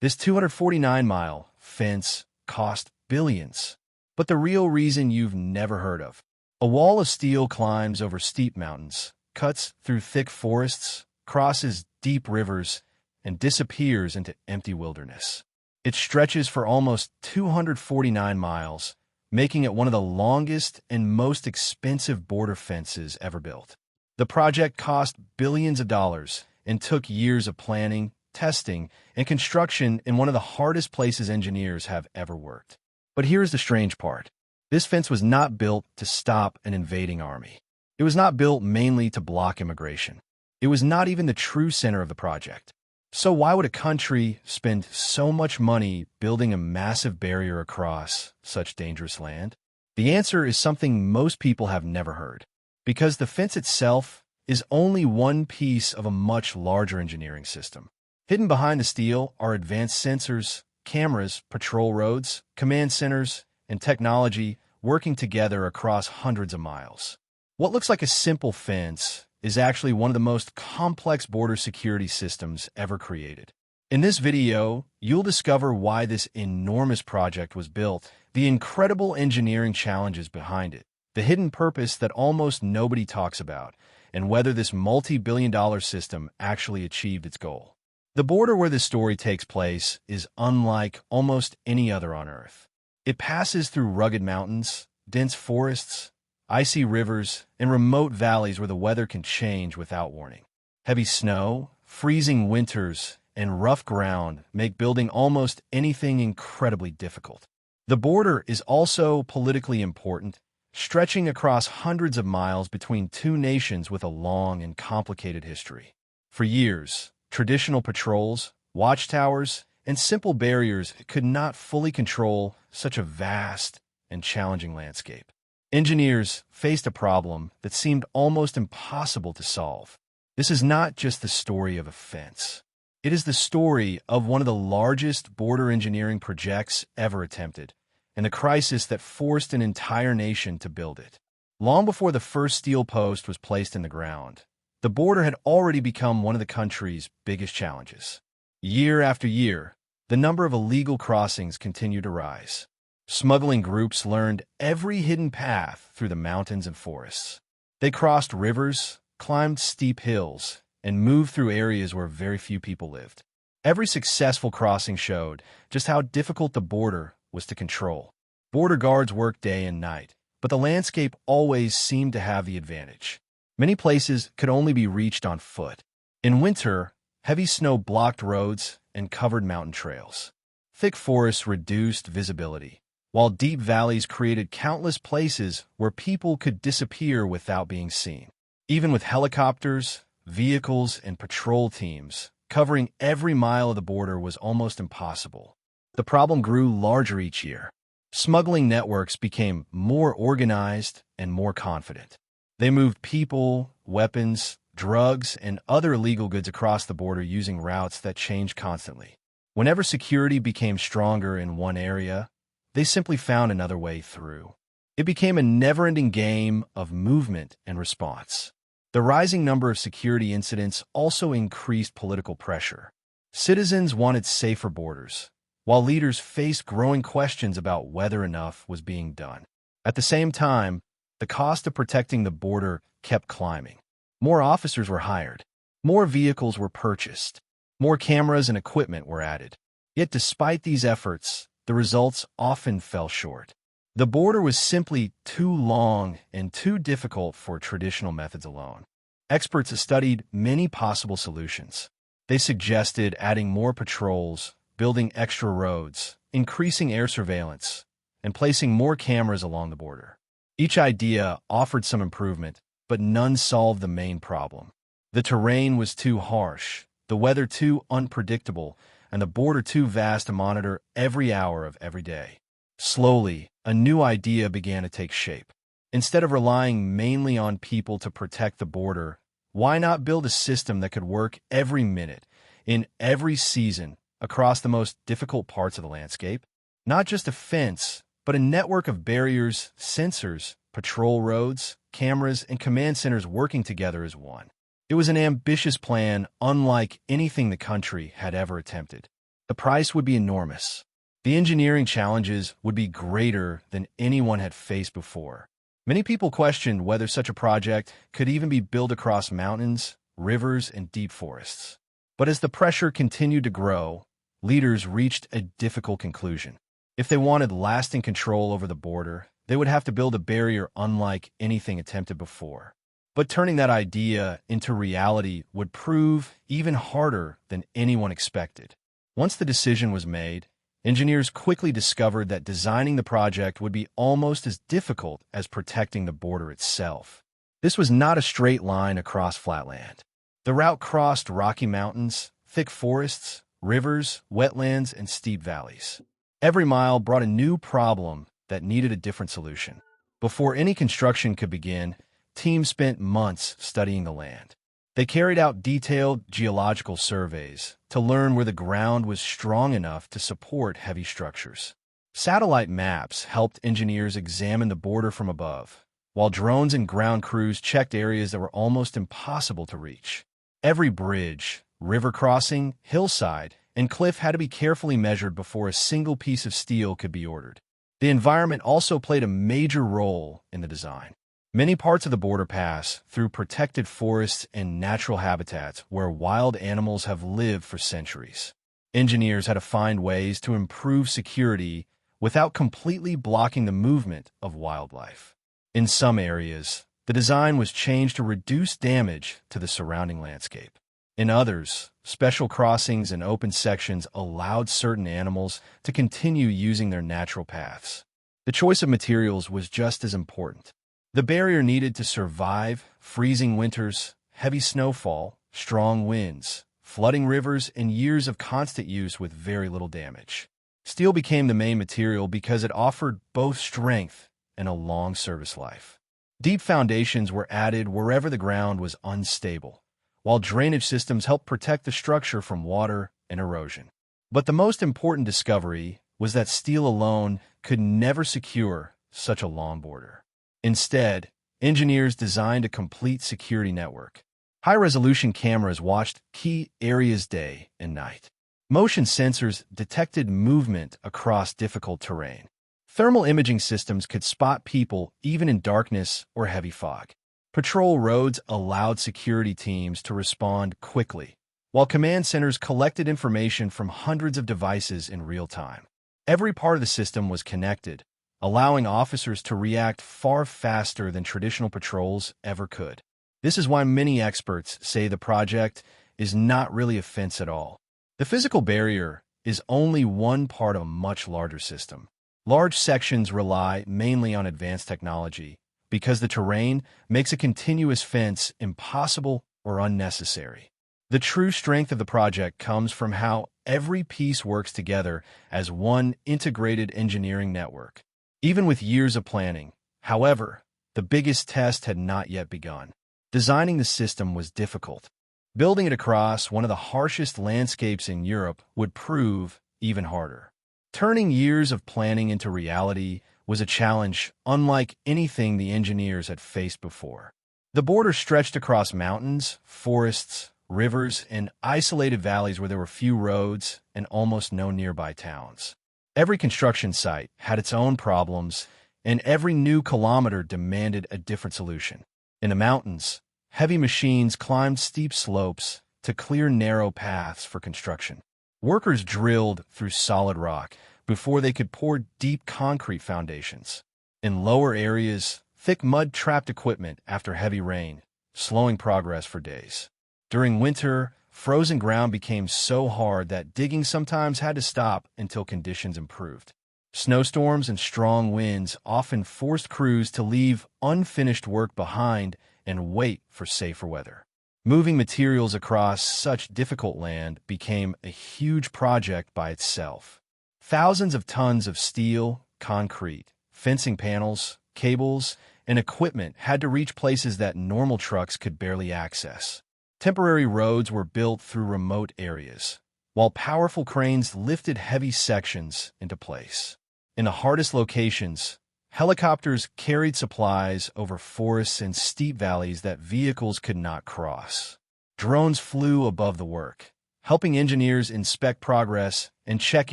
This 249-mile fence cost billions. But the real reason you've never heard of. A wall of steel climbs over steep mountains, cuts through thick forests, crosses deep rivers, and disappears into empty wilderness. It stretches for almost 249 miles, making it one of the longest and most expensive border fences ever built. The project cost billions of dollars and took years of planning, testing, and construction in one of the hardest places engineers have ever worked. But here's the strange part. This fence was not built to stop an invading army. It was not built mainly to block immigration. It was not even the true center of the project. So why would a country spend so much money building a massive barrier across such dangerous land? The answer is something most people have never heard. Because the fence itself is only one piece of a much larger engineering system. Hidden behind the steel are advanced sensors, cameras, patrol roads, command centers, and technology working together across hundreds of miles. What looks like a simple fence is actually one of the most complex border security systems ever created. In this video, you'll discover why this enormous project was built, the incredible engineering challenges behind it, the hidden purpose that almost nobody talks about, and whether this multi-billion-dollar system actually achieved its goal. The border where this story takes place is unlike almost any other on Earth. It passes through rugged mountains, dense forests, icy rivers, and remote valleys where the weather can change without warning. Heavy snow, freezing winters, and rough ground make building almost anything incredibly difficult. The border is also politically important, stretching across hundreds of miles between two nations with a long and complicated history. For years, traditional patrols, watchtowers, and simple barriers could not fully control such a vast and challenging landscape. Engineers faced a problem that seemed almost impossible to solve. This is not just the story of a fence. It is the story of one of the largest border engineering projects ever attempted, and the crisis that forced an entire nation to build it. Long before the first steel post was placed in the ground, the border had already become one of the country's biggest challenges. Year after year, the number of illegal crossings continued to rise. Smuggling groups learned every hidden path through the mountains and forests. They crossed rivers, climbed steep hills, and moved through areas where very few people lived. Every successful crossing showed just how difficult the border was to control. Border guards worked day and night, but the landscape always seemed to have the advantage. Many places could only be reached on foot. In winter, heavy snow blocked roads and covered mountain trails. Thick forests reduced visibility, while deep valleys created countless places where people could disappear without being seen. Even with helicopters, vehicles, and patrol teams, covering every mile of the border was almost impossible. The problem grew larger each year. Smuggling networks became more organized and more confident. They moved people, weapons, drugs, and other illegal goods across the border using routes that changed constantly. Whenever security became stronger in one area, they simply found another way through. It became a never-ending game of movement and response. The rising number of security incidents also increased political pressure. Citizens wanted safer borders, while leaders faced growing questions about whether enough was being done. At the same time, the cost of protecting the border kept climbing. More officers were hired. More vehicles were purchased. More cameras and equipment were added. Yet despite these efforts, the results often fell short. The border was simply too long and too difficult for traditional methods alone. Experts studied many possible solutions. They suggested adding more patrols, building extra roads, increasing air surveillance, and placing more cameras along the border. Each idea offered some improvement, but none solved the main problem. The terrain was too harsh, the weather too unpredictable, and the border too vast to monitor every hour of every day. Slowly, a new idea began to take shape. Instead of relying mainly on people to protect the border, why not build a system that could work every minute, in every season, across the most difficult parts of the landscape? Not just a fence, but a network of barriers, sensors, patrol roads, cameras, and command centers working together as one. It was an ambitious plan unlike anything the country had ever attempted. the price would be enormous. The engineering challenges would be greater than anyone had faced before. Many people questioned whether such a project could even be built across mountains, rivers, and deep forests. But as the pressure continued to grow, leaders reached a difficult conclusion. If they wanted lasting control over the border, they would have to build a barrier unlike anything attempted before. But turning that idea into reality would prove even harder than anyone expected. Once the decision was made, engineers quickly discovered that designing the project would be almost as difficult as protecting the border itself. This was not a straight line across flatland. The route crossed rocky mountains, thick forests, rivers, wetlands, and steep valleys. Every mile brought a new problem that needed a different solution. Before any construction could begin, teams spent months studying the land. They carried out detailed geological surveys to learn where the ground was strong enough to support heavy structures. Satellite maps helped engineers examine the border from above, while drones and ground crews checked areas that were almost impossible to reach. Every bridge, river crossing, hillside, and cliff had to be carefully measured before a single piece of steel could be ordered. The environment also played a major role in the design. Many parts of the border pass through protected forests and natural habitats where wild animals have lived for centuries. Engineers had to find ways to improve security without completely blocking the movement of wildlife. In some areas, the design was changed to reduce damage to the surrounding landscape. In others, special crossings and open sections allowed certain animals to continue using their natural paths. The choice of materials was just as important. The barrier needed to survive freezing winters, heavy snowfall, strong winds, flooding rivers, and years of constant use with very little damage. Steel became the main material because it offered both strength and a long service life. Deep foundations were added wherever the ground was unstable, while drainage systems helped protect the structure from water and erosion. But the most important discovery was that steel alone could never secure such a long border. Instead, engineers designed a complete security network. High-resolution cameras watched key areas day and night. Motion sensors detected movement across difficult terrain. Thermal imaging systems could spot people even in darkness or heavy fog. Patrol roads allowed security teams to respond quickly, while command centers collected information from hundreds of devices in real time. Every part of the system was connected, allowing officers to react far faster than traditional patrols ever could. This is why many experts say the project is not really a fence at all. The physical barrier is only one part of a much larger system. Large sections rely mainly on advanced technology because the terrain makes a continuous fence impossible or unnecessary. The true strength of the project comes from how every piece works together as one integrated engineering network. Even with years of planning, however, the biggest test had not yet begun. Designing the system was difficult. Building it across one of the harshest landscapes in Europe would prove even harder. Turning years of planning into reality was a challenge unlike anything the engineers had faced before. The border stretched across mountains, forests, rivers, and isolated valleys where there were few roads and almost no nearby towns. Every construction site had its own problems, and every new kilometer demanded a different solution. In the mountains, heavy machines climbed steep slopes to clear narrow paths for construction. Workers drilled through solid rock before they could pour deep concrete foundations. In lower areas, thick mud trapped equipment after heavy rain, slowing progress for days. During winter, frozen ground became so hard that digging sometimes had to stop until conditions improved. Snowstorms and strong winds often forced crews to leave unfinished work behind and wait for safer weather. Moving materials across such difficult land became a huge project by itself. Thousands of tons of steel, concrete, fencing panels, cables, and equipment had to reach places that normal trucks could barely access. Temporary roads were built through remote areas, while powerful cranes lifted heavy sections into place. In the hardest locations, helicopters carried supplies over forests and steep valleys that vehicles could not cross. Drones flew above the work, helping engineers inspect progress and check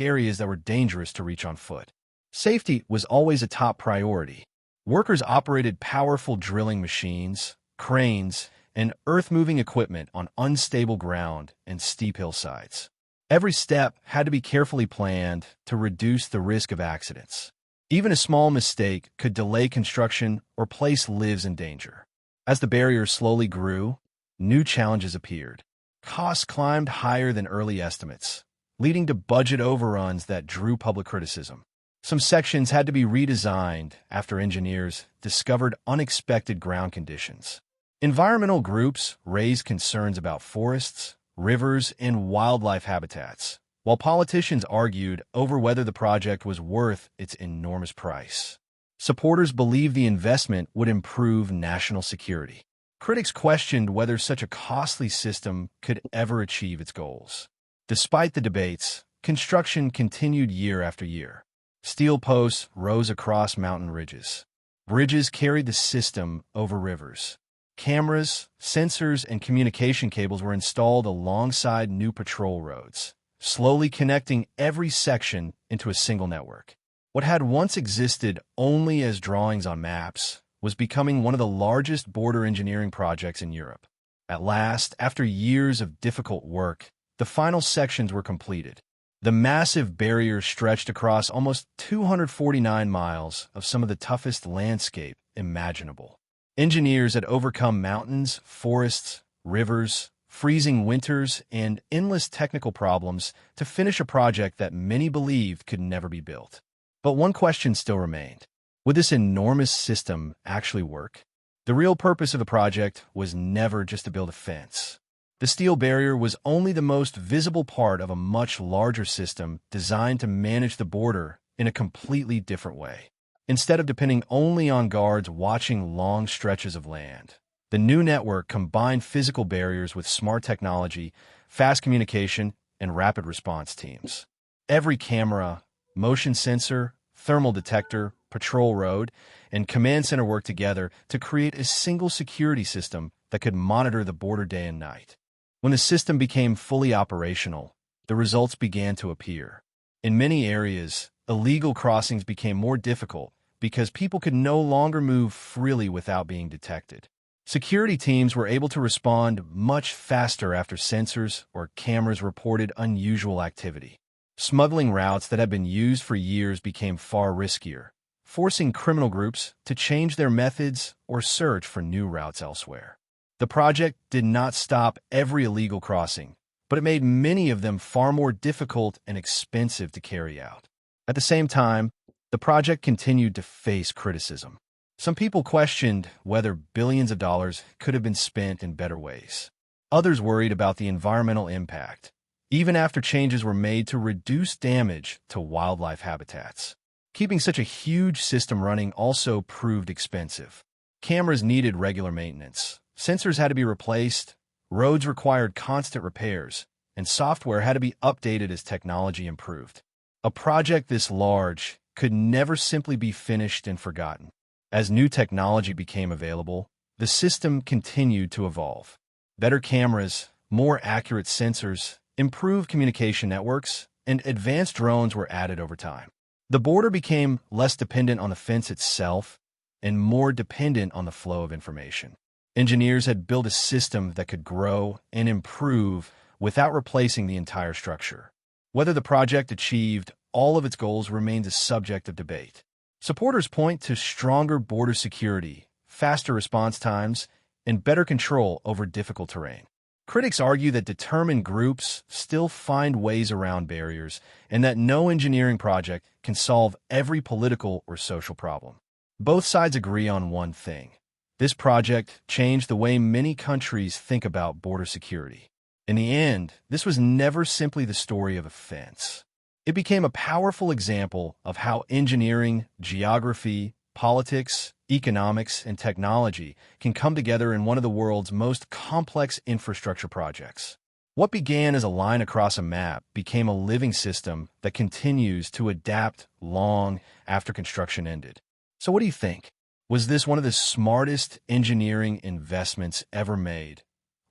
areas that were dangerous to reach on foot. Safety was always a top priority. Workers operated powerful drilling machines, cranes, and earth-moving equipment on unstable ground and steep hillsides. Every step had to be carefully planned to reduce the risk of accidents. Even a small mistake could delay construction or place lives in danger. As the barrier slowly grew, new challenges appeared. Costs climbed higher than early estimates, leading to budget overruns that drew public criticism. Some sections had to be redesigned after engineers discovered unexpected ground conditions. Environmental groups raised concerns about forests, rivers, and wildlife habitats, while politicians argued over whether the project was worth its enormous price. Supporters believed the investment would improve national security. Critics questioned whether such a costly system could ever achieve its goals. Despite the debates, construction continued year after year. Steel posts rose across mountain ridges. Bridges carried the system over rivers. Cameras, sensors, and communication cables were installed alongside new patrol roads, slowly connecting every section into a single network. What had once existed only as drawings on maps was becoming one of the largest border engineering projects in Europe. At last, after years of difficult work, the final sections were completed. The massive barrier stretched across almost 249 miles of some of the toughest landscape imaginable. Engineers had overcome mountains, forests, rivers, freezing winters, and endless technical problems to finish a project that many believed could never be built. But one question still remained. Would this enormous system actually work? The real purpose of the project was never just to build a fence. The steel barrier was only the most visible part of a much larger system designed to manage the border in a completely different way. Instead of depending only on guards watching long stretches of land, the new network combined physical barriers with smart technology, fast communication, and rapid response teams. Every camera, motion sensor, thermal detector, patrol road, and command center worked together to create a single security system that could monitor the border day and night. When the system became fully operational, the results began to appear. In many areas, illegal crossings became more difficult because people could no longer move freely without being detected. Security teams were able to respond much faster after sensors or cameras reported unusual activity. Smuggling routes that had been used for years became far riskier, forcing criminal groups to change their methods or search for new routes elsewhere. The project did not stop every illegal crossing, but it made many of them far more difficult and expensive to carry out. At the same time, the project continued to face criticism. Some people questioned whether billions of dollars could have been spent in better ways. Others worried about the environmental impact, even after changes were made to reduce damage to wildlife habitats. Keeping such a huge system running also proved expensive. Cameras needed regular maintenance. Sensors had to be replaced, roads required constant repairs, and software had to be updated as technology improved. A project this large could never simply be finished and forgotten. As new technology became available, the system continued to evolve. Better cameras, more accurate sensors, improved communication networks, and advanced drones were added over time. The border became less dependent on the fence itself and more dependent on the flow of information. Engineers had built a system that could grow and improve without replacing the entire structure. Whether the project achieved all of its goals remains a subject of debate. Supporters point to stronger border security, faster response times, and better control over difficult terrain. Critics argue that determined groups still find ways around barriers and that no engineering project can solve every political or social problem. Both sides agree on one thing. This project changed the way many countries think about border security. In the end, this was never simply the story of a fence. It became a powerful example of how engineering, geography, politics, economics, and technology can come together in one of the world's most complex infrastructure projects. What began as a line across a map became a living system that continues to adapt long after construction ended. So what do you think? Was this one of the smartest engineering investments ever made,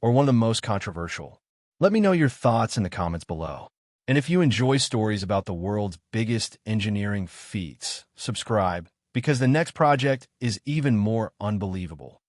or one of the most controversial? Let me know your thoughts in the comments below. And if you enjoy stories about the world's biggest engineering feats, subscribe, because the next project is even more unbelievable.